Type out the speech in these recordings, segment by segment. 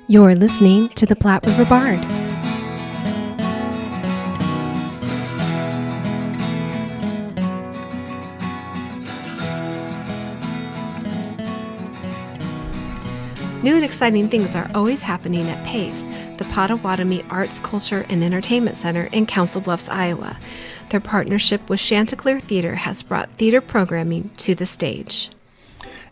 You're listening to the Platte River Bard. New and exciting things are always happening at PACE, the Potawatomi Arts, Culture, and Entertainment Center in Council Bluffs, Iowa. Their partnership with Chanticleer Theater has brought theater programming to the stage.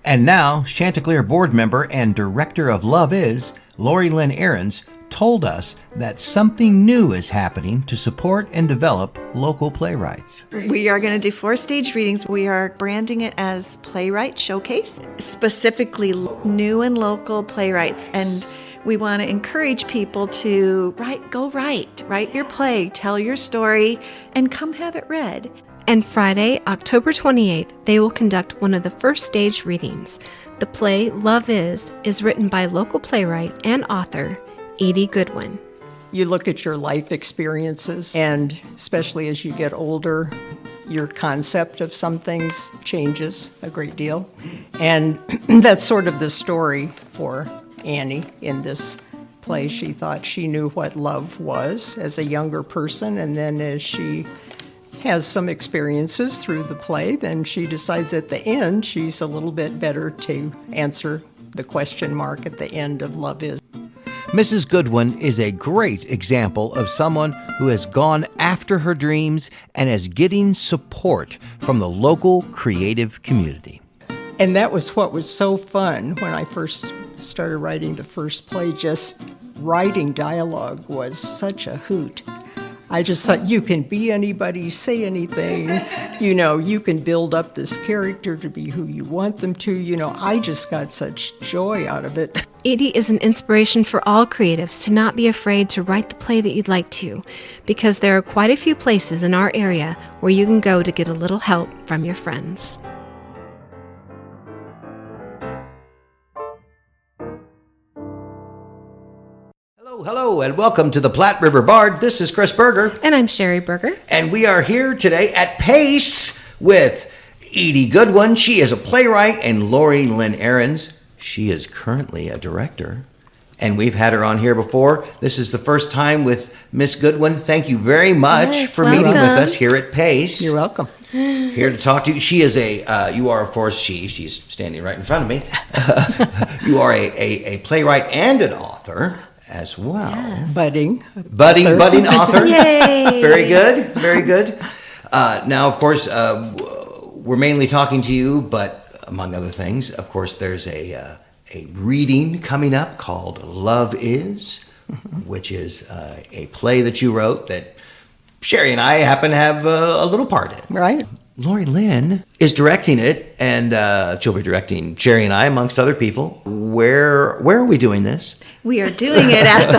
And now, Chanticleer board member and director of Love Is, Lynn Ahrends, told us that something new is happening to support and develop local playwrights. We are going to do 4 stage readings. We are branding it as Playwright Showcase, specifically new and local playwrights. And we want to encourage people to write your play, tell your story, and come have it read. And Friday, October 28th, they will conduct one of the first stage readings. The play Love Is written by local playwright and author Edie Goodwin. You look at your life experiences, and especially as you get older, your concept of some things changes a great deal. And that's sort of the story for Annie in this play. She thought she knew what love was as a younger person, and then as she has some experiences through the play, then she decides at the end she's a little bit better to answer the question mark at the end of Love Is. Mrs. Goodwin is a great example of someone who has gone after her dreams and is getting support from the local creative community. And that was what was so fun when I first started writing the first play. Just writing dialogue was such a hoot. I just thought, you can be anybody, say anything, you can build up this character to be who you want them to, I just got such joy out of it. Edie is an inspiration for all creatives to not be afraid to write the play that you'd like to, because there are quite a few places in our area where you can go to get a little help from your friends. Hello, and welcome to the Platte River Bard. This is Chris Berger. And I'm Sherry Berger. And we are here today at PACE with Edie Goodwin. She is a playwright, and Lynn Ahrends. She is currently a director. And we've had her on here before. This is the first time with Miss Goodwin. Thank you very much for meeting with us here at PACE. You're welcome. Here to talk to you. She is you are, of course, she's standing right in front of me. You are a playwright and an author as well. Yes. Budding author. Yay! Very good. Now, of course, we're mainly talking to you, but among other things, of course, there's a reading coming up called Love Is, which is a play that you wrote that Sherry and I happen to have a little part in. Right. Lynn is directing it, and she'll be directing Sherry and I, amongst other people. Where are we doing this? We are doing it at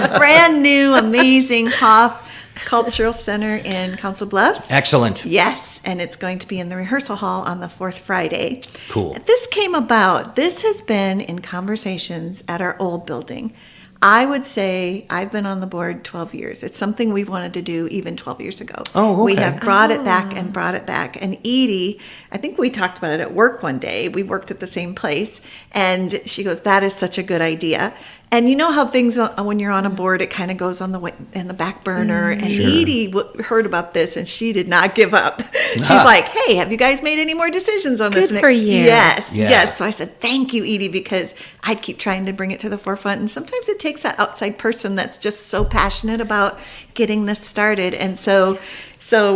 the brand new, amazing Hoff Cultural Center in Council Bluffs. Excellent. Yes, and it's going to be in the rehearsal hall on the Fourth Friday. Cool. This came about, this has been in conversations at our old building. I would say I've been on the board 12 years. It's something we've wanted to do even 12 years ago. Oh, okay. We have brought it back. And Edie, I think we talked about it at work one day. We worked at the same place. And she goes, that is such a good idea. And you know how things, when you're on a board, it kind of goes on the back burner. And Sure. Edie heard about this, and she did not give up. She's like, hey, have you guys made any more decisions on this? Good for you. Yes. So I said, thank you, Edie, because I keep trying to bring it to the forefront. And sometimes it takes that outside person that's just so passionate about getting this started. And so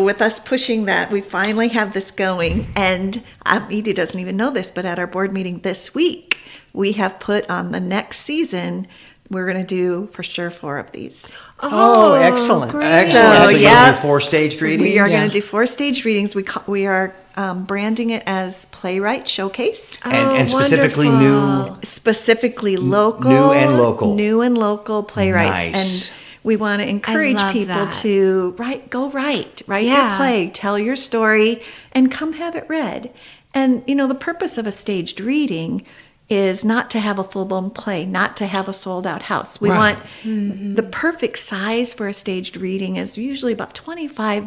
with us pushing that, we finally have this going. And Edie doesn't even know this, but at our board meeting this week, we have put on the next season, we're going to do for sure 4 of these. Oh, excellent. Great. Excellent. So, So yeah. you'll do 4 staged readings? We are going to do 4 stage readings. We are branding it as Playwright Showcase. And specifically wonderful. Specifically local. New and local playwrights. Nice. And we want to encourage love people that. to write your Yeah. play, tell your story, and come have it read. And, the purpose of a staged reading is not to have a full-blown play, not to have a sold-out house. We Right. want the perfect size for a staged reading is usually about 25,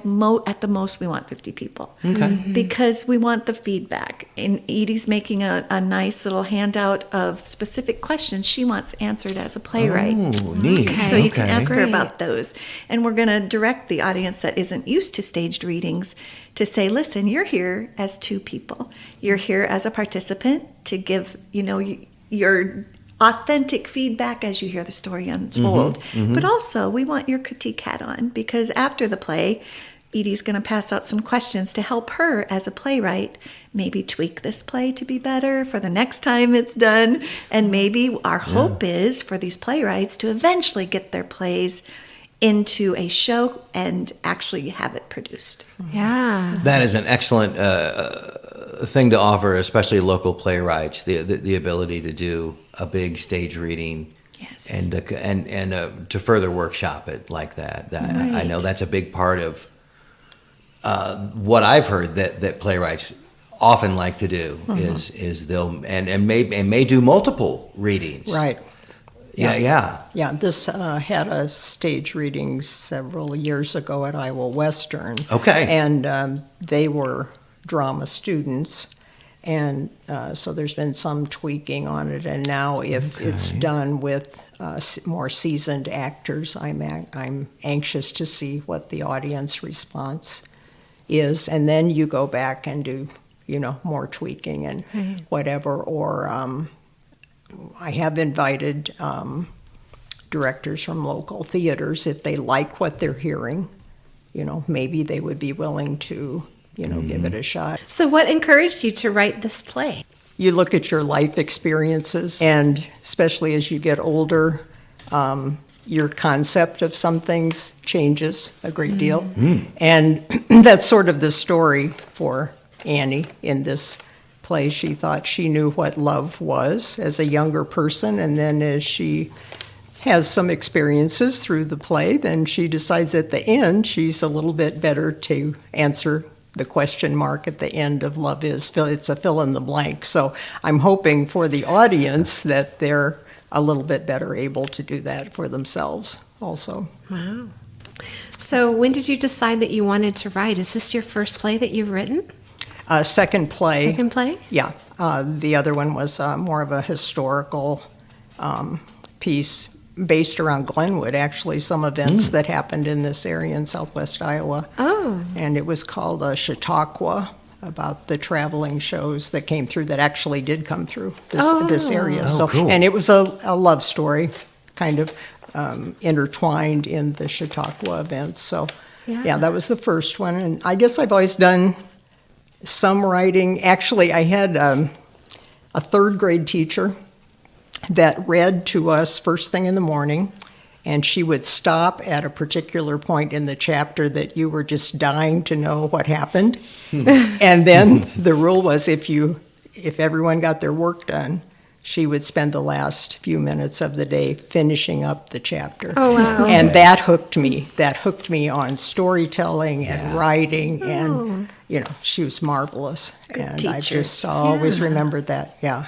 at the most we want 50 people. Okay. Because we want the feedback. And Edie's making a nice little handout of specific questions she wants answered as a playwright. Oh, neat. Okay. So you can Okay. ask her Great. about those. And we're going to direct the audience that isn't used to staged readings to say, listen, you're here as two people. You're here as a participant to give, your authentic feedback as you hear the story unfold. But also, we want your critique hat on, because after the play, Edie's going to pass out some questions to help her as a playwright maybe tweak this play to be better for the next time it's done. And maybe our hope is for these playwrights to eventually get their plays into a show and actually have it produced. Yeah. That is an excellent thing to offer, especially local playwrights, the ability to do a big stage reading. Yes. And to further workshop it like that. I know that's a big part of what I've heard that playwrights often like to do is they'll and may do multiple readings. Right. Yeah. Yeah, this had a stage reading several years ago at Iowa Western. Okay. And they were drama students. And so there's been some tweaking on it. And now if it's done with more seasoned actors, I'm anxious to see what the audience response is. And then you go back and do, more tweaking and whatever. Or I have invited directors from local theaters, if they like what they're hearing, maybe they would be willing to, give it a shot. So what encouraged you to write this play? You look at your life experiences, and especially as you get older, your concept of some things changes a great deal. And that's sort of the story for Annie in this play. She thought she knew what love was as a younger person, and then as she has some experiences through the play, then she decides at the end she's a little bit better to answer the question mark at the end of love is. It's a fill in the blank. So I'm hoping for the audience that they're a little bit better able to do that for themselves also. Wow. So when did you decide that you wanted to write? Is this your first play that you've written? Second play. Second play? Yeah. The other one was more of a historical piece based around Glenwood, actually, some events that happened in this area in southwest Iowa. Oh. And it was called Chautauqua, about the traveling shows that came through, that actually did come through this area. Oh, cool. And it was a love story, kind of intertwined in the Chautauqua events. So, yeah, that was the first one. And I guess I've always done some writing. Actually, I had a third grade teacher that read to us first thing in the morning, and she would stop at a particular point in the chapter that you were just dying to know what happened. And then the rule was if everyone got their work done, she would spend the last few minutes of the day finishing up the chapter. Oh, wow. And that hooked me. That hooked me on storytelling and writing, and she was marvelous. And teacher. I've just always remembered that. Yeah.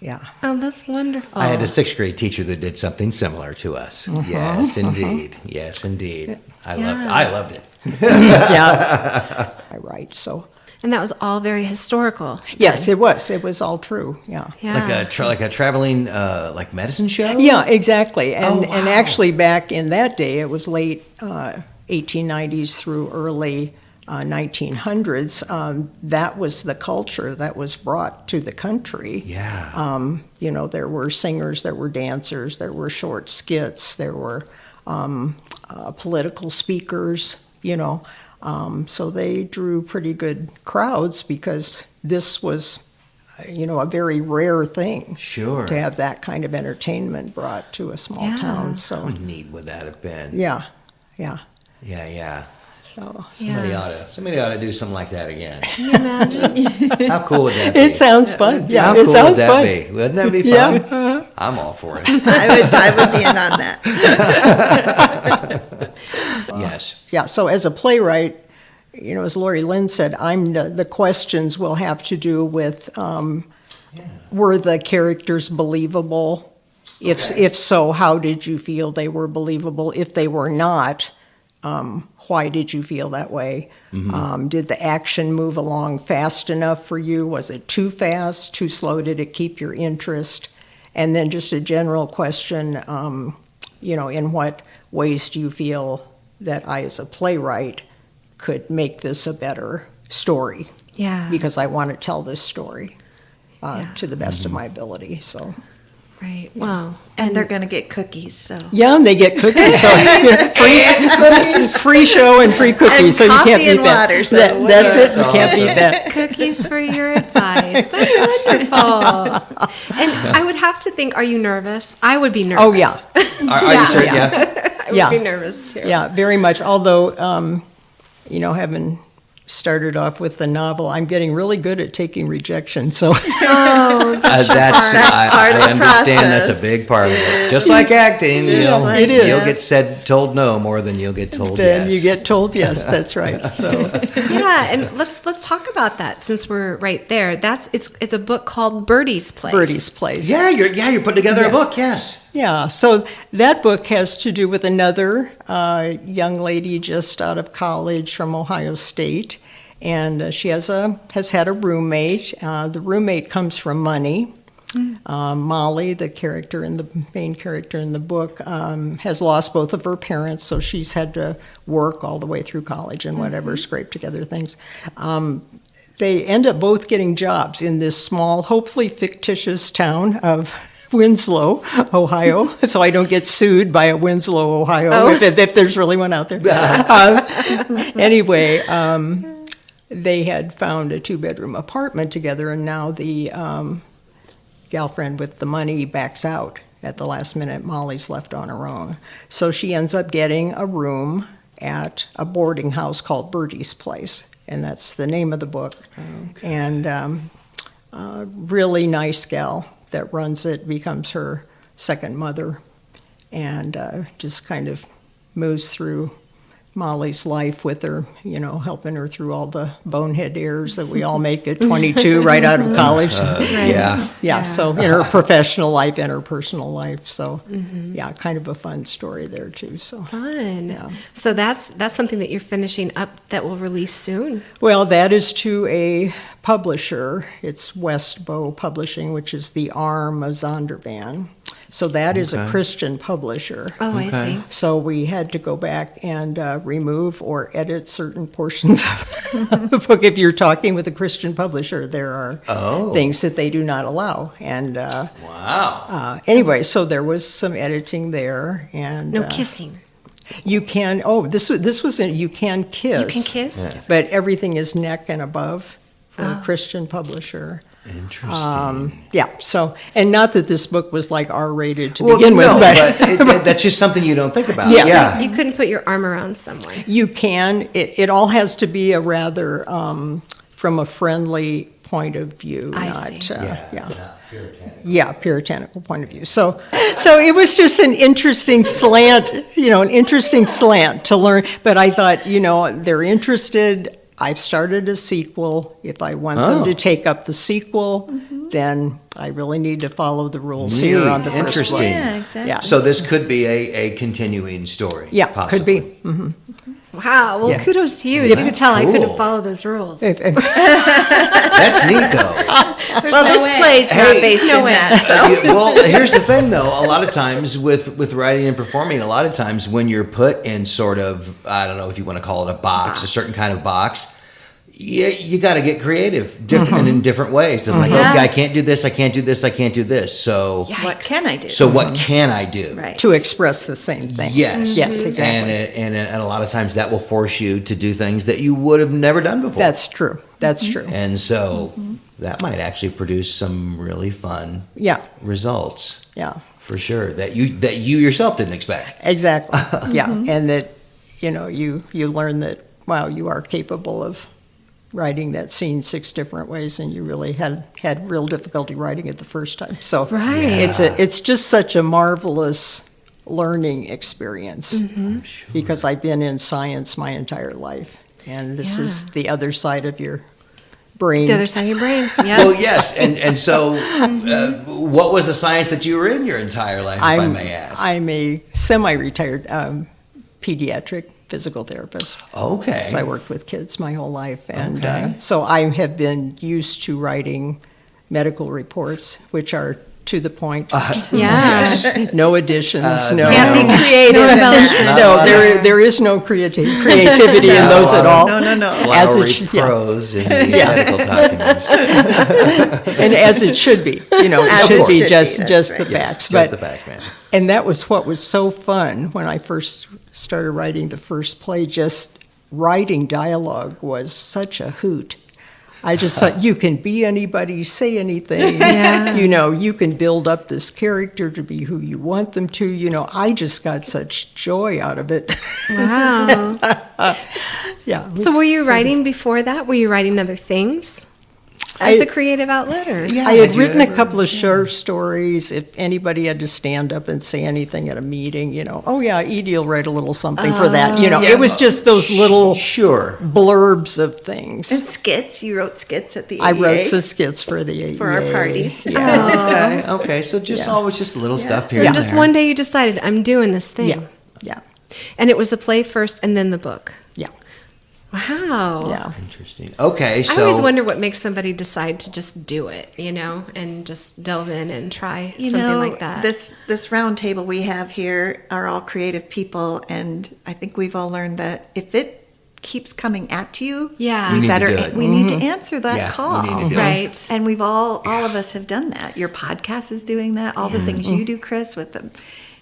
Yeah. Oh, that's wonderful. I had a sixth grade teacher that did something similar to us. Yes, indeed. Yes, indeed. I loved it. Yeah. I write, so. And that was all very historical. Yes, it was. It was all true. Yeah. Yeah. Like a traveling medicine show? Yeah, exactly. And wow. and actually back in that day, it was late 1890s through early 1900s. That was the culture that was brought to the country. Yeah. There were singers, there were dancers, there were short skits, there were political speakers, so they drew pretty good crowds because this was, a very rare thing. Sure. To have that kind of entertainment brought to a small town. How So, neat would that have been? yeah. Yeah. So, Somebody ought to do something like that again. Can you imagine? How cool would that be? it sounds fun. Yeah, How it cool sounds would that fun. be? Wouldn't that be fun? Yeah. I'm all for it. I would be in on that. Yes. Yeah, so as a playwright, as Lori Lynn said, the questions will have to do with Were the characters believable? If so, how did you feel they were believable? If they were not, why did you feel that way? Did the action move along fast enough for you? Was it too fast, too slow? Did it keep your interest? And then just a general question, in what ways do you feel that I, as a playwright, could make this a better story? Yeah. Because I want to tell this story to the best of my ability, so. Right. Wow. And they're going to get cookies, so. Yeah, and they get cookies, so free show and free cookies, And so you coffee can't beat and that. water, so That's it, you That's can't beat that. Cookies for your advice. That's wonderful. And I would have to think, are you nervous? I would be nervous. Oh, yeah. Are you certain? Yeah. I would be nervous too. Yeah, very much, although, having started off with the novel, I'm getting really good at taking rejection, so. That's part of I the understand process. that's a big part of it. Just like acting, like It is. you'll get told no more than you'll get told Then yes. you get told yes, that's right, so. Yeah, and let's talk about that since we're right there. It's a book called Birdie's Place. Birdie's Place. Yeah, you're putting together a book. Yes. Yeah, so that book has to do with another young lady just out of college from Ohio State, and she has had a roommate. The roommate comes from money. Molly, the main character in the book, has lost both of her parents, so she's had to work all the way through college and whatever, scrape together things. They end up both getting jobs in this small, hopefully fictitious town of Winslow, Ohio, so I don't get sued by a Winslow, Ohio, if there's really one out there. Anyway, they had found a 2-bedroom apartment together, and now the girlfriend with the money backs out at the last minute. Molly's left on her own. So she ends up getting a room at a boarding house called Birdie's Place, and that's the name of the book. Okay. And a really nice gal that runs it becomes her second mother, and just kind of moves through Molly's life with her, helping her through all the bonehead errors that we all make at 22 right out of college. Yeah. So in her professional life and her personal life. So yeah, kind of a fun story there too. So Fun. Yeah. So that's something that you're finishing up that will release soon. Well, that is to a publisher. It's Westbow Publishing, which is the arm of Zondervan. So that is a Christian publisher. Oh, I see. So we had to go back and remove or edit certain portions of the book. If you're talking with a Christian publisher, there are things that they do not allow. And Wow. anyway, so there was some editing there, and No kissing. you can. Oh, this was you can kiss. You can kiss? but everything is neck and above for a Christian publisher. Interesting. Yeah. So, and not that this book was like R-rated to begin with, no, but but that's just something you don't think about. Yes. Yeah. You couldn't put your arm around someone. you can. It all has to be a rather from a friendly point of view. I not, see. Yeah, puritanical point of view. So it was just an interesting slant, to learn. But I thought, they're interested. I've started a sequel. If I want them to take up the sequel, then I really need to follow the rules here on the first Interesting. book. Yeah, exactly. Yeah. So this could be a continuing story. Yeah, possibly. could be. Mm-hmm. Wow. Well, Yeah. kudos to you. As you could tell, I couldn't cool. follow those rules. That's neat, though. There's Well, no this way. play's not Hey, based no in way. that, so. Well, here's the thing, though. A lot of times with writing and performing, a lot of times when you're put in sort of, I don't know if you want to call it a box, a certain kind of box, you got to get creative, different in different ways. It's like, Yeah. okay, I can't do this, I can't do this, I can't do this. So, What can I do? so what can I do? Right. To express the same thing. Yes. Yes, exactly. And a lot of times that will force you to do things that you would have never done before. That's true. That's true. And so that might actually produce some really fun Yeah, results yeah, for sure that you yourself didn't expect. exactly. Yeah, and that, you learn that, wow, you are capable of writing that scene 6 different ways, and you really had real difficulty writing it the first time. So Right. it's just such a marvelous learning experience because I've been in science my entire life, and this is the other side of your brain. The other side of your brain. Yeah. Well, yes, and so what was the science that you were in your entire life, if I may ask? I'm a semi-retired pediatric physical therapist. Okay. So I worked with kids my whole life, and Okay. so I have been used to writing medical reports, which are to the point. Yeah. No additions. No. Can't be creative. No in embellishment. that. No, there is no creativity in those at all. No. As Flowery it should- yeah. prose in the medical documents. And as it should be, it As should it be should just be, just that's the right. Yes, facts. just the facts, man. And that was what was so fun when I first started writing the first play. Just writing dialogue was such a hoot. I just thought, you can be anybody, say anything. Yeah. You can build up this character to be who you want them to. I just got such joy out of it. Wow. Yeah. it So was were you so- writing before that? Were you writing other things as a creative outlet? Or? Yeah, I had did you written a ever- couple of short stories. If anybody had to stand up and say anything at a meeting, oh yeah, Edie will write a little something for that. Yeah. It was just those little Sure. blurbs of things. And skits. You wrote skits at the I wrote AEA some skits for the AEA. for our parties. Okay. Okay. So just always just little stuff here. And and just there. one day you decided, I'm doing this thing. Yeah, yeah, And it was the play first and then the book. yeah, Wow. yeah. Interesting. Okay. I So always wonder what makes somebody decide to just do it, and just delve in and try something like that. This round table we have here are all creative people, and I think we've all learned that if it keeps coming at you, Yeah. we We need to do it. we need to answer that Yeah, call. we need to do it. Right. And we've all of us have done that. Your podcast is doing that. All the things you do, Chris, with the,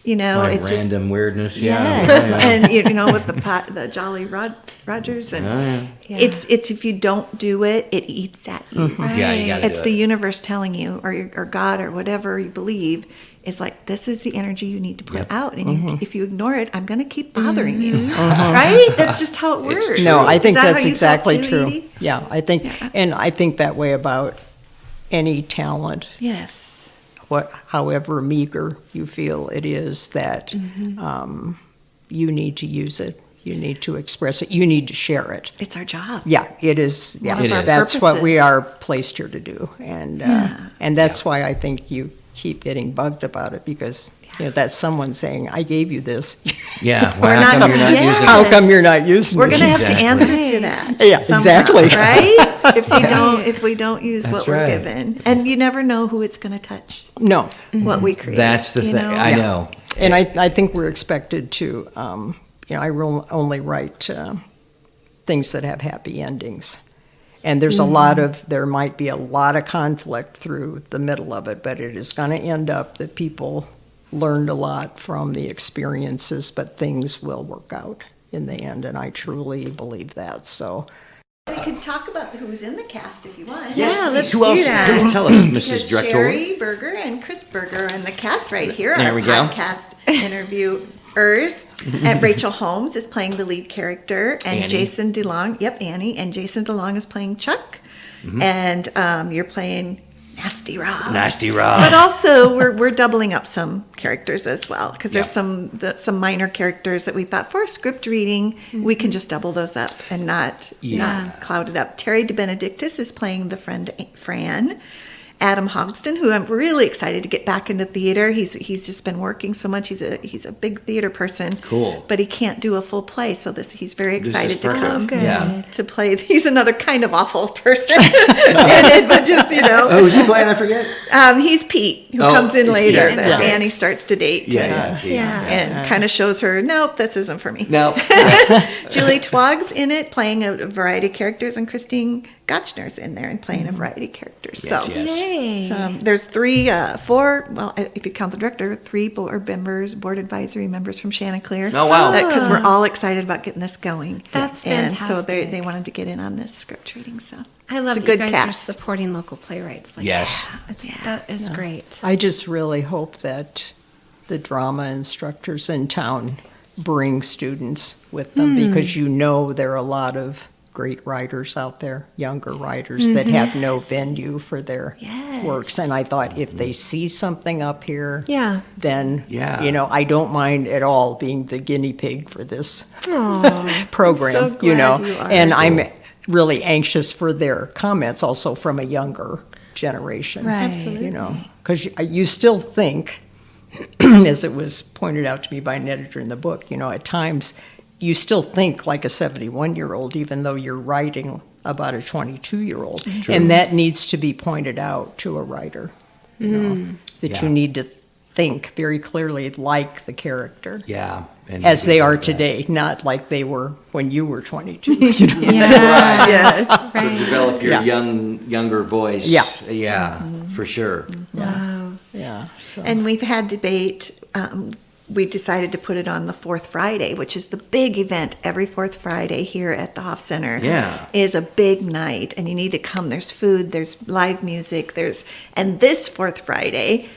my it's just random weirdness. Yeah. yes. Yeah. And with the Jolly Rogers, and Yeah. it's if you don't do it, it eats at you. Yeah, you gotta It's do the it. universe telling you, or God, or whatever you believe, is like, this is the energy you need to put Yep. out. And if you ignore it, I'm going to keep bothering you. Right? That's just how it works. true. No, I think Is that that's how you felt exactly too, true. Edie? Yeah, and I think that way about any talent. Yes. However meager you feel it is, that you need to use it, you need to express it, you need to share it. It's our job. Yeah, it is. Yeah, One of our that's what we purposes. are placed here to do, and that's why I think you keep getting bugged about it, because that's someone saying, "I gave you this. Yeah. We're Well, how not- come you're not yeah. using How it? come you're not using We're it?" going to have to Exactly. answer to that. Yeah, somehow, exactly. Right? If we don't use That's what we're right. given, and you never know who it's going to touch. No, What we create. That's the you thing. know? I know. and I think we're expected to. I will only write things that have happy endings. And there's there might be a lot of conflict through the middle of it, but it is going to end up that people learned a lot from the experiences, but things will work out in the end, and I truly believe that. So, We could talk about who's in the cast if you want. Yeah, let's Who else? do that. Please tell us, Mrs. Because Director. Sherry Berger and Chris Berger are in the cast right here. There our we go. podcast interviewers. And Rachel Holmes is playing the lead character, and Annie. Jason DeLong. Yep, Annie. And Jason DeLong is playing Chuck, and you're playing Nasty Rob. Nasty Rob. But also, we're doubling up some characters as well, because there's Yep. some minor characters that we thought for script reading we can just double those up and not cloud it up. Terry DeBenedictis is playing the friend Fran. Adam Hogston, who I'm really excited to get back into theater. He's just been working so much. He's a big theater person. Cool. But he can't do a full play, so he's very This is excited to perfect. come Good. Yeah. to play. He's another kind of awful person, but just Oh, who's he playing? I forget. He's Pete, who Oh, comes in he's later. Pete. That Yeah. Annie starts to date. Yeah. And kind of shows her, nope, this isn't for me. No. Julie Twog's in it, playing a variety of characters, and Christine Gotchner's in there and playing a variety of characters. Yes, so, yes. Yay. there's four, well, if you count the director, 3 board advisory members from Chanticleer. Oh, wow. Because we're all excited about getting this going. That's And so fantastic. they wanted to get in on this script reading. So I love it's that a you good guys cast. are supporting local playwrights. Like Yes. that is great. I just really hope that the drama instructors in town bring students with them, because there are a lot of great writers out there, younger writers that have no venue for their works. And I thought, if they see something up here, Yeah. then Yeah. I don't mind at all being the guinea pig for this so program. glad you are. And I'm really anxious for their comments also from a younger generation. Right. Absolutely. You know, because you still think, as it was pointed out to me by an editor in the book, you know, at times you still think like a 71-year-old, even though you're writing about a 22-year-old. And that needs to be pointed out to a writer, you know, that you need to think very clearly like the character. Yeah. And As they are like that. today, not like they were when you were 22. You know? Yeah. Yeah. To develop your Yeah. younger voice. Yeah. Yeah, for sure. Wow. Yeah. So. And we've had debate. We decided to put it on the Fourth Friday, which is the big event every Fourth Friday here at the Hoff Center. Yeah. Is a big night, and you need to come. There's food, there's live music, and this Fourth Friday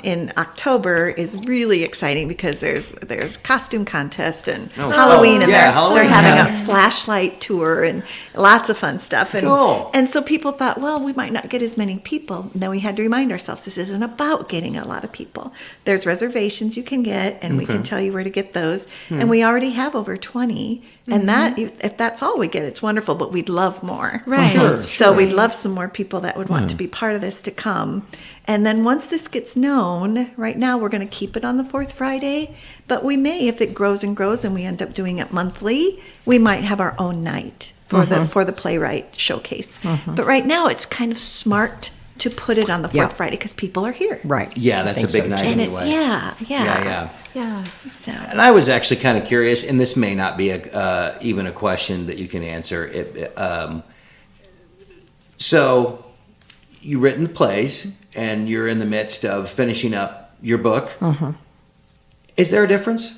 in October is really exciting because there's costume contest and Halloween, and Halloween, they're having a flashlight tour and lots of fun stuff. And, Cool. and so people thought, well, we might not get as many people. Then we had to remind ourselves this isn't about getting a lot of people. There's reservations you can get, and we can tell you where to get those. And we already have over 20. And that, if that's all we get, it's wonderful, but we'd love more. Right. Sure, So we'd love some more people that would want to be part of this to come. And then once this gets known, right now we're going to keep it on the Fourth Friday, but we may, if it grows and grows and we end up doing it monthly, we might have our own night for the Playwright Showcase. But right now it's kind of smart to put it on the Fourth Yeah. Friday because people are here. Right. Yeah, that's a Think big so, night And anyway. yeah. Yeah. So, And I was actually kind of curious, and this may not be even a question that you can answer. So, you've written the plays, and you're in the midst of finishing up your book. Is there a difference?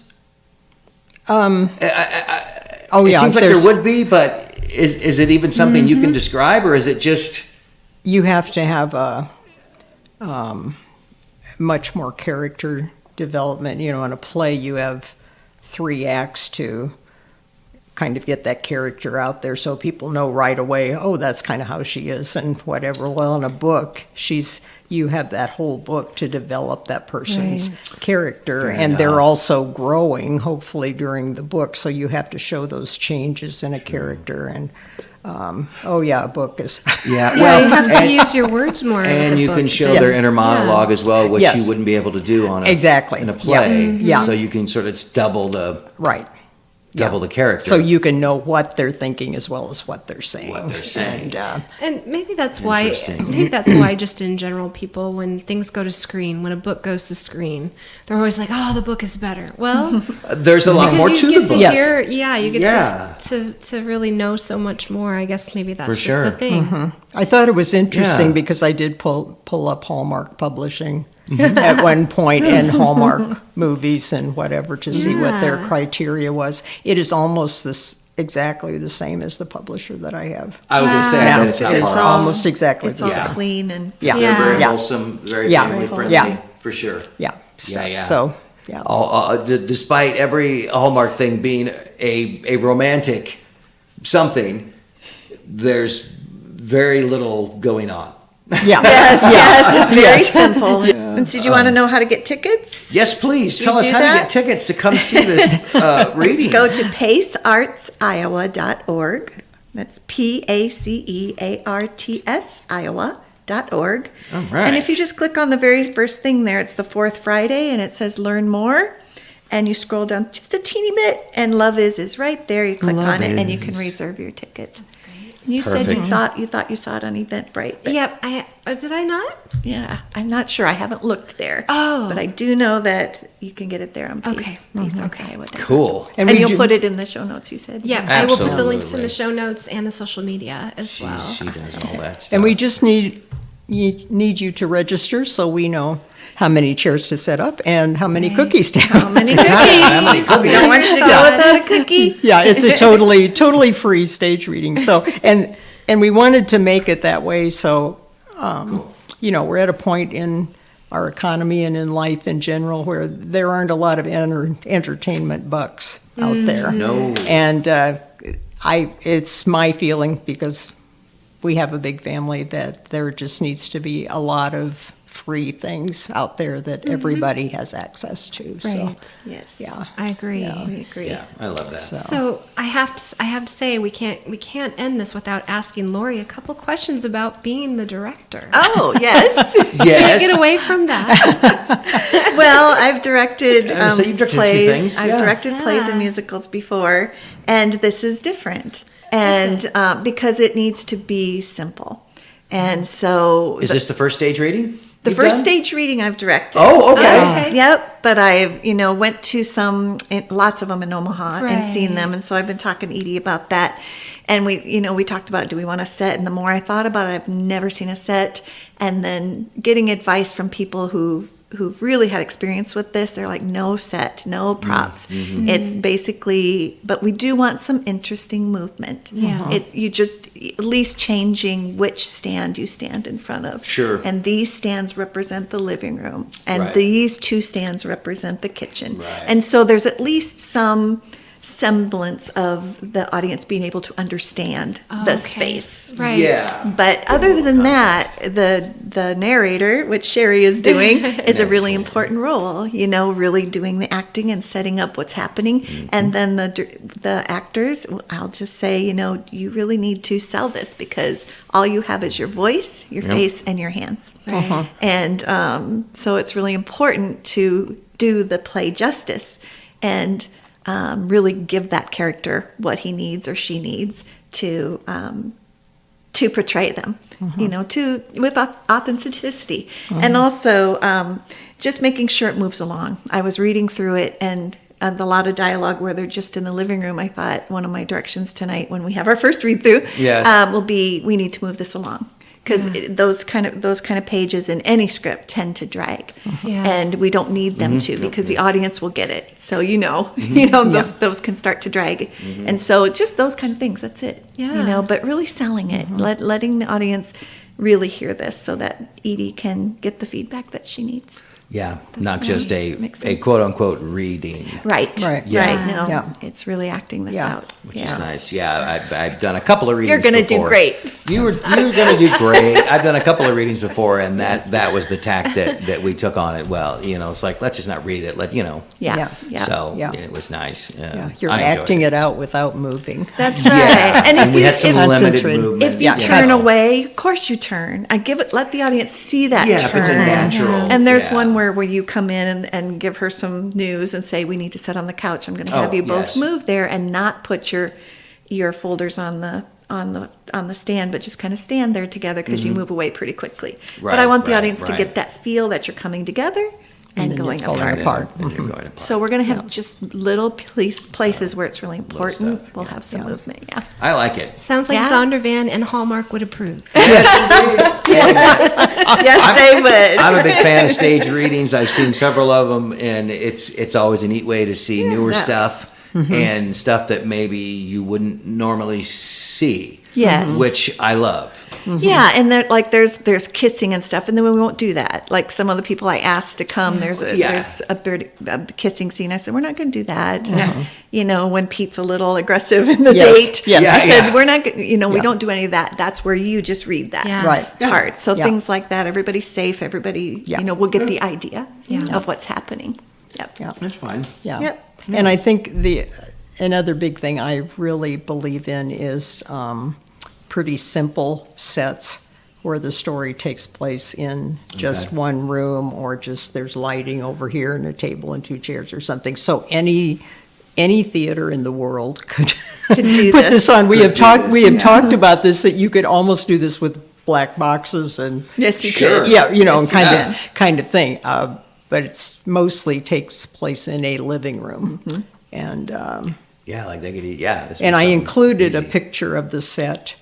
Oh, It yeah. seems like there's- there would be, but is it even something you can describe, or is it just... You have to have a much more character development. You know, in a play, you have 3 acts to kind of get that character out there so people know right away, oh, that's kind of how she is and whatever. Well, in a book, you have that whole book to develop that person's character, Fair and they're enough. also growing, hopefully, during the book, so you have to show those changes in a character. And a book is Yeah, Yeah, you have to use your words more. and with you the can book. show Yes. their inner monologue as well, which Yes. you wouldn't be able to do on Exactly. in a Yeah. play. Yeah. So you can sort of double the right. the character. So you can know what they're thinking as well as what they're saying. What they're saying. And, And maybe that's why. Interesting. Maybe that's why, just in general, people, when things go to screen, when a book goes to screen, they're always like, "Oh, the book is better." Well, There's a lot because more you to the get to book. Yes. hear, you get Yeah. to really know so much more. I guess maybe that's For just sure. the thing. I thought it was interesting Yeah. because I did pull up Hallmark Publishing at one point and Hallmark movies and whatever to see what their Yeah. criteria was. It is almost exactly the same as the publisher that I have. I was going to say, I Yeah, bet it's not it's far all- off. almost exactly it's the all same. clean and Yeah. They're very Yeah. wholesome, very Yeah. family friendly, Yeah. for sure. Yeah. Yeah. So, yeah. Despite every Hallmark thing being a romantic something, there's very little going on. Yeah. yes, it's very Yes. simple. And so, do you want to know how to get tickets? Yes, please Should tell we us do how to that? get tickets to come see this reading. Go to paceartsiowa.org. That's PACEARTS Iowa.org. All right. And if you just click on the very first thing there, it's the Fourth Friday, and it says Learn More. And you scroll down just a teeny bit, and Love Is right there. You click Love on it, and you Is. can reserve your ticket. And you said you Perfect. thought you saw it on Eventbrite. But Yep. Did I not? yeah, I'm not sure. I haven't looked there. Oh. But I do know that you can get it there on Okay. paceartsiowa.org. Cool. And we you'll do- put it in the show notes, you said? Yeah, I will put the Absolutely. links in the show notes and the social media as well. She does all that stuff. And we just need you to register so we know how many chairs to set up and how many cookies to have. How many cookies? We don't want you to go without a cookie. Yeah, it's a totally free stage reading. So and we wanted to make it that way. So we're at a point in our economy and in life in general where there aren't a lot of entertainment bucks out there. No. And it's my feeling because we have a big family that there just needs to be a lot of free things out there that everybody has access to. Right. Yes. Yeah. I agree. Yeah. We agree. Yeah, I love that. So I have to say we can't end this without asking Lori a couple questions about being the director. Oh, yes. Yes. Can't get away from that. Well, I've directed So you've directed a few plays. things, I've yeah. directed plays and musicals before, and this is different. And because it needs to be simple. And so Is this the first stage reading? the you've first done? stage reading I've directed. Oh, okay. Okay. Yep, but I, went to lots of them in Omaha and seen Right. them, and so I've been talking to Edie about that. And we talked about, do we want a set? And the more I thought about it, I've never seen a set. And then getting advice from people who've really had experience with this, they're like, no set, no props. It's basically, but we do want some interesting movement. Yeah. You just at least changing which stand you stand in front of. Sure. And these stands represent the living room, and Right. these two stands represent the kitchen. Right. And so there's at least some semblance of the audience being able to understand the Okay. space. Right. Yeah. But other than that, the narrator, which Sherry is doing, is a really important role. Really doing the acting and setting up what's happening. And then the actors, I'll just say, you really need to sell this because all you have is your voice, your face, and your hands. Right. And so it's really important to do the play justice and really give that character what he needs or she needs to portray them, with authenticity. And also just making sure it moves along. I was reading through it, and a lot of dialogue where they're just in the living room. I thought one of my directions tonight when we have our first read through will be, we need to move this along. Because those kind of pages in any script tend to drag, Yeah. and we don't need them to because the audience will get it. So those can start to drag, and so just those kind of things. That's it. Yeah. But really selling it, letting the audience really hear this, so that Edie can get the feedback that she needs. Yeah, not great. just Makes a sense. quote unquote reading. Right. Right. Yeah. Right. No, Yeah. it's really acting this Yeah. out. Which is nice. Yeah, I've done a couple of readings. You're gonna do before. great. You're gonna do great. I've done a couple of readings before, and that was the tack that we took on it. Well, it's like, let's just not read it. Yeah. Yeah. Yeah. So Yeah. it was nice. Yeah, you're I enjoyed acting it out without moving. That's right. Yeah, And if we you had some if, limited Concentrate. movement. if you Yeah. turn Yeah. away, of course you turn. Let the audience see that Yeah, turn. if it's a natural. And there's yeah. one where you come in and give her some news and say, we need to sit on the couch. I'm going to have Oh, you both yes. move there and not put your folders on the stand, but just kind of stand there together because you move away pretty quickly. But I Right, want the right, audience to right. get that feel that you're coming together and then going you're falling apart. apart. And you're going apart. So we're going to have just little places where it's really important. stuff, We'll have some Yeah. movement. Yeah. I like it. Sounds like Yeah. Zondervan and Hallmark would approve. Yes, they would. I'm a big fan of stage readings. I've seen several of them, and it's always a neat way to see newer Yeah. stuff and stuff that maybe you wouldn't normally see. Yes. Which I love. Yeah, and there's kissing and stuff, and then we won't do that. Like some of the people I asked to come, there's a kissing scene. I said we're not going to do that. When Pete's a little aggressive in the Yes, date, yes. I Yeah, said yeah. we're not. We Yeah. don't do any of that. That's where you just read that Yeah. Right. part. So Yeah. things like that. Everybody's safe. Everybody, Yeah. we'll get the idea Yeah. of what's happening. Yep. Yeah. That's fine. Yeah. Yep. And I think another big thing I really believe in is pretty simple sets where the story takes place in just Okay. one room, or just there's lighting over here and a table and two chairs or something. So any theater in the world could do put this. this on. We Could have do talked. this, We have yeah. talked about this, that you could almost do this with black boxes and Yes, you Sure. could. yeah, and Yes, you can. kind of thing. But it's mostly takes place in a living room, and Yeah, like they could eat. Yeah. this and was I something included a easy. picture of the set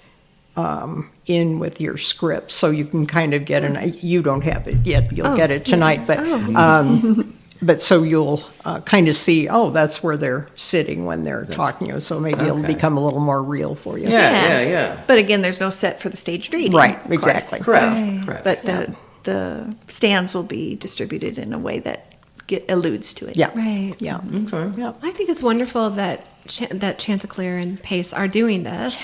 in with your script, so you can kind of get you don't have it yet, you'll get it tonight, but so you'll kind of see, that's where they're sitting when they're talking, so maybe it'll okay. become a little more real for you. Yeah. But again, there's no set for the staged reading. Right, of course. exactly. Correct. Correct. But the stands will be distributed in a way that alludes to it. Yeah. Right. Yeah. Okay. Yeah. I think it's wonderful that that Chanticleer and Pace are doing this,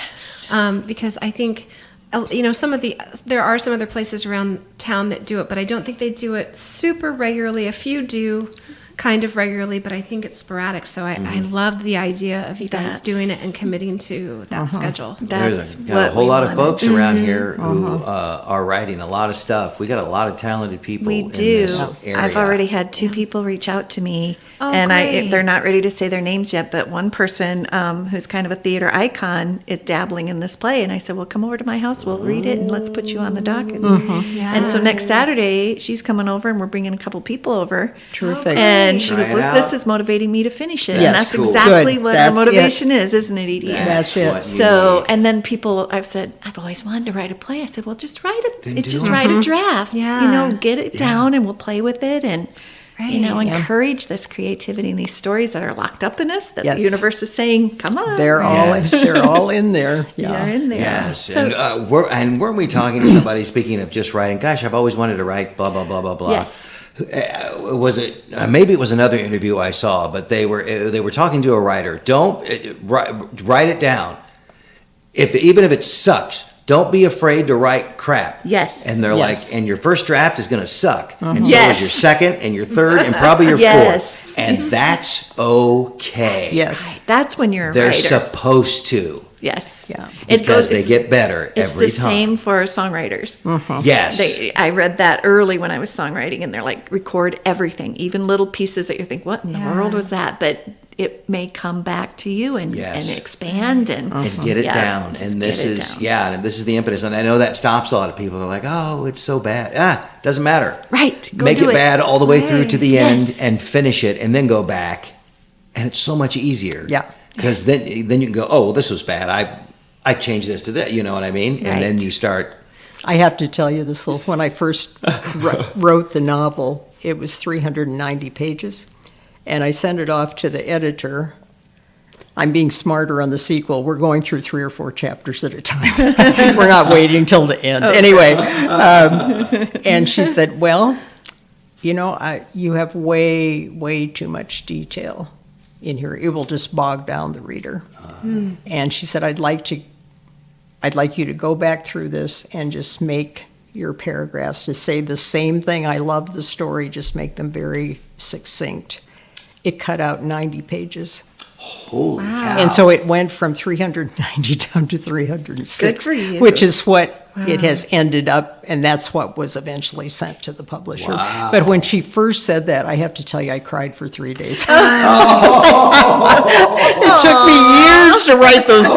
because I think there are some other places around town that do it, but I don't think they do it super regularly. A few do kind of regularly, but I think it's sporadic. So I love the idea of you guys doing it and committing to that schedule. There's a whole lot of folks around here who are writing a lot of stuff. We got a lot of talented people. We in do. this area. I've already had 2 people reach out to me, Oh, and great. they're not ready to say their names yet. But one person who's kind of a theater icon is dabbling in this play, and I said, "Well, come over to my house. We'll read it, and let's put you on the docket." And so next Saturday, she's coming over, and we're bringing a couple people over. Terrific. And she Try was, it out. "This is motivating me to finish it." Yes. And that's Cool. exactly Good. what That's the motivation is, isn't it, Edie? That's it. what you So, need. and then people, I've said, I've always wanted to write a play. I said, well, just write Then it. do Just it. write a draft. Yeah. You know, get it down, and we'll play with it, and Right. encourage this creativity and these stories that are locked up in us. That Yes. the universe is saying, "Come on, They're all in there. they're Yeah. in there." Yes, So, and weren't we talking to somebody? Speaking of just writing, gosh, I've always wanted to write blah blah blah blah blah. Yes. Was it maybe it was another interview I saw, but they were talking to a writer. Don't write it down. Even if it sucks, don't be afraid to write crap. Yes. And they're Yes. like, and your first draft is going to suck, and so Yes. is your second, and your third, and probably your Yes. fourth, and that's okay. Yes. that's when you're a They're writer. supposed to. Yes. Yeah. Because they get better It's every the time. same for songwriters. Yes. I read that early when I was songwriting, and they're like, record everything, even little pieces that you think, what in the world was that? But it may come back to you and Yes. expand and Get it Yeah, down. just And this get it is, down. and this is the impetus. And I know that stops a lot of people. They're like, oh, it's so bad. Doesn't matter. Right. Go Make do it bad all the way through to the end Yes. and finish it and then go back. And it's so much easier. Yeah. Because then you can go, oh, well, this was bad. I changed this to that. You know what I mean? And then Right. you start. I have to tell you this little. When I first wrote the novel, it was 390 pages, and I sent it off to the editor. I'm being smarter on the sequel. We're going through 3 or 4 chapters at a time. We're not waiting till the end. Anyway, and she said, well, you have way too much detail in here. It will just bog down the reader. And she said, I'd like you to go back through this and just make your paragraphs to say the same thing. I love the story, just make them very succinct. It cut out 90 pages. Holy cow. And so it went from 390 down to 306, Good for you. which is what it has ended up, and that's what was eventually sent to the publisher. Wow. But when she first said that, I have to tell you, I cried for 3 days. It took me years to write those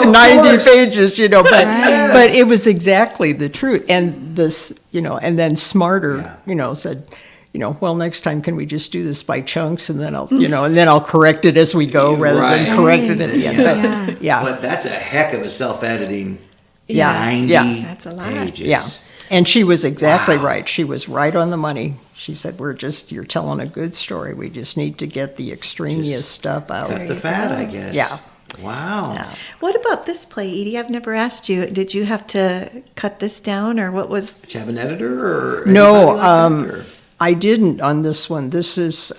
90 pages, but it was exactly the truth. And this, and then Smarter, said, well, next time can we just do this by chunks, and then I'll correct it as we go rather than correct it at the end. But yeah. But that's a heck of a self-editing. Yeah. 90 Yeah. That's a lot. pages. Yeah. And she was exactly right. She was right on the money. She said, you're telling a good story. We just need to get the extraneous stuff out. Cut the fat, I guess. Yeah. Wow. Yeah. What about this play, Edie? I've never asked you. Did you have to cut this down, or what was? Did you have an editor or No, anybody like that, or? I didn't on this one. This is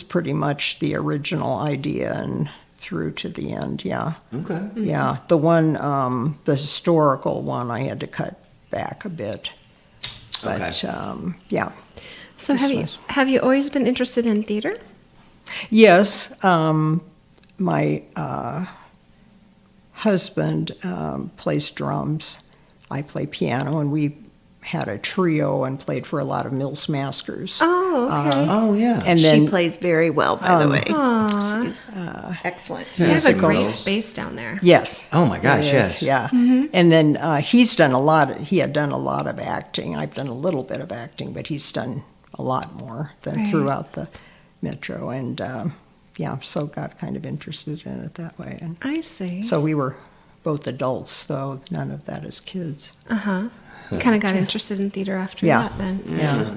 pretty much the original idea and through to the end. Yeah. Okay. Yeah. The one, the historical one, I had to cut back a bit. But Okay. yeah. So This have you always been interested in theater? Yes, my husband plays drums. I play piano, and we had a trio and played for a lot of Mills Masters. Oh, okay. Oh, yeah. And then She plays very well, by the way. Aw. She's excellent. You have a great musicals. space down there. yes. Oh, my gosh, It yes. is, yeah. And then he had done a lot of acting. I've done a little bit of acting, but he's done a lot more than Right. throughout the metro. And so got kind of interested in it that way. And I see. so we were both adults, though none of that as kids. Kind of got interested in theater after Yeah. that then. Yeah.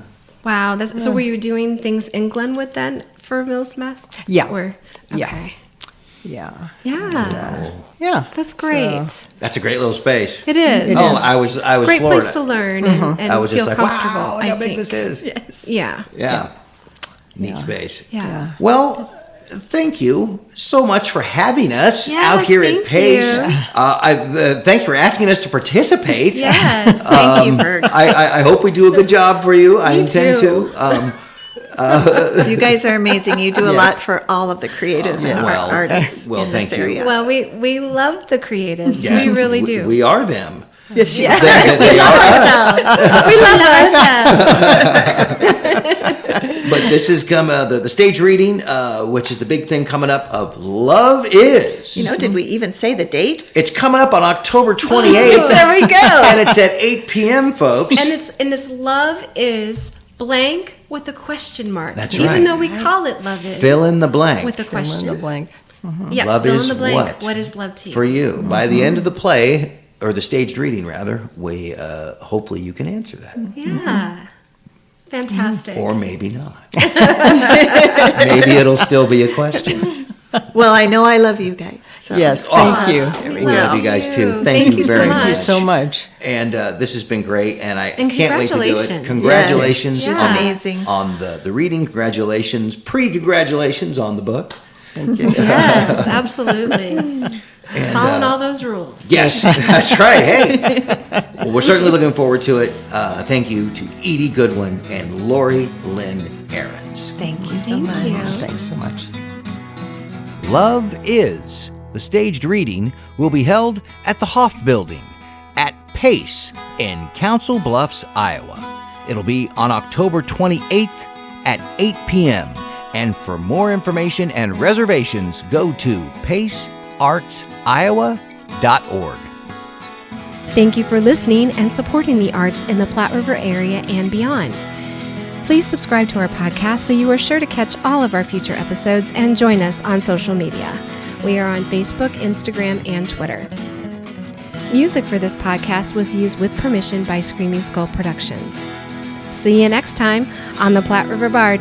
Wow. So were you doing things in Glenwood then for Mills Masks? Yeah. Or, Yeah. okay. Yeah. Yeah. Yeah. That's great. That's a great little space. It is. It Oh, is. I was Great Florida. place to learn and I was feel just like, comfortable. wow, look I how big think. this is. Yeah. Yeah. Neat space. Yeah. Well, thank you so much for having us Yes, out here at thank Pace. you. Thanks for asking us to participate. Yes. Thank you for I hope we do a good job for you. I Me intend too. to. you guys are amazing. You do a lot for all of the creative and Well, artists well, in thank this you. area. Well, we love the creatives. Yeah, we really do. We are them. Yes, you They are us. We love ourselves. But this is the stage reading, which is the big thing coming up of Love Is. You know, did we even say the date? It's coming up on October 28th. There we go. And it's at 8 p.m., folks. And it's love is blank with a question mark. That's Even right. though we call it love is. Fill in the blank. with a Fill in question. the blank. Yeah, Love fill is in the blank. what? What is love to you? For you. By the end of the play, or the staged reading, rather, we hopefully you can answer that. Yeah. Fantastic. Or maybe not. Maybe it'll still be a question. Well, I know I love you guys. So. Yes, thank you. We love you guys too. Thank you so very much. much. Thank you so much. And this has been great, and I And can't wait to do it. congratulations. Congratulations Yes, Yeah. she's amazing. on the reading. Congratulations, pre-congratulations on the book. Thank you. Yes, absolutely. And, Following all those rules. Yes, that's right. Hey, well, we're certainly looking forward to it. Thank you to Edie Goodwin and Lynn Ahrends. Thank you so Thank much. you. Thanks so much. Love Is, the staged reading, will be held at the Hoff Building at Pace in Council Bluffs, Iowa. It'll be on October 28th at 8 p.m. And for more information and reservations, go to paceartsiowa.org. Thank you for listening and supporting the arts in the Platte River area and beyond. Please subscribe to our podcast so you are sure to catch all of our future episodes and join us on social media. We are on Facebook, Instagram, and Twitter. Music for this podcast was used with permission by Screaming Skull Productions. See you next time on the Platte River Bard.